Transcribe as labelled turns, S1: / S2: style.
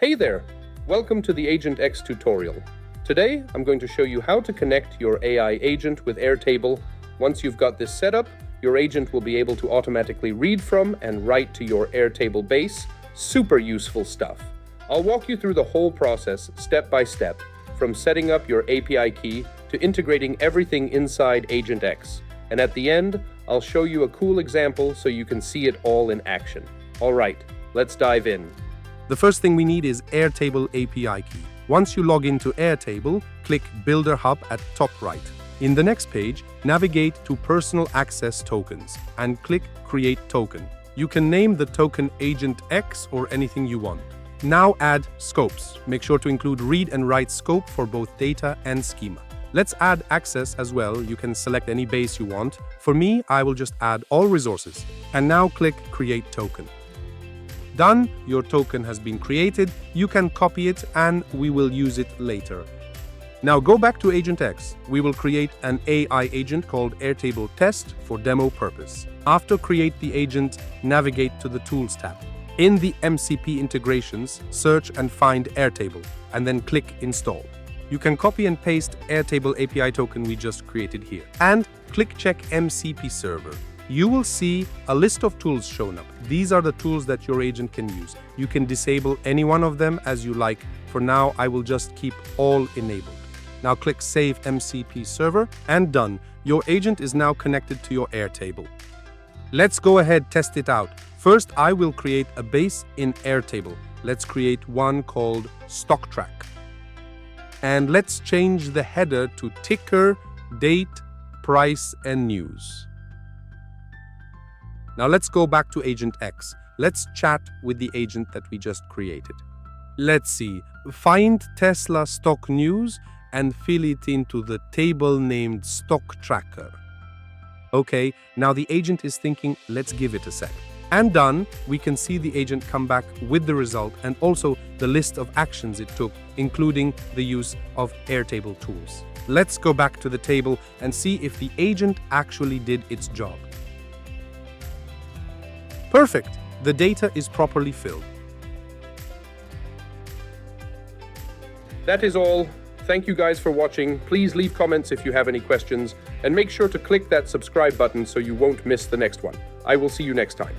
S1: Hey there! Welcome to the AgentX tutorial. Today, I'm going to show you how to connect your AI agent with AirTable. Once you've got this set up, your agent will be able to automatically read from and write to your AirTable base. Super useful stuff. I'll walk you through the whole process step by step, from setting up your API key to integrating everything inside AgentX. And at the end, I'll show you a cool example so you can see it all in action. All right, let's dive in.
S2: The first thing we need is AirTable API key. Once you log into AirTable, click Builder Hub at top right. In the next page, navigate to Personal Access Tokens and click Create Token. You can name the token AgentX or anything you want. Now add scopes. Make sure to include read and write scope for both data and schema. Let's add access as well. You can select any base you want. For me, I will just add all resources. And now click Create Token. Done, your token has been created. You can copy it and we will use it later. Now go back to AgentX. We will create an AI agent called Airtable Test for demo purpose. After create the agent, navigate to the Tools tab. In the MCP integrations, search and find Airtable and then click Install. You can copy and paste Airtable API token we just created here and click Check MCP Server. You will see a list of tools shown up. These are the tools that your agent can use. You can disable any one of them as you like. For now, I will just keep all enabled. Now click Save MCP Server and done. Your agent is now connected to your Airtable. Let's go ahead, test it out. First, I will create a base in Airtable. Let's create one called Stock Track. And let's change the header to ticker, date, price, and news. Now let's go back to AgentX. Let's chat with the agent that we just created. Let's see. Find Tesla stock news and fill it into the table named Stock Tracker. Okay, now the agent is thinking, let's give it a sec. And done, we can see the agent come back with the result and also the list of actions it took, including the use of Airtable tools. Let's go back to the table and see if the agent actually did its job. Perfect! The data is properly filled.
S1: That is all. Thank you guys for watching. Please leave comments if you have any questions, and make sure to click that subscribe button so you won't miss the next one. I will see you next time.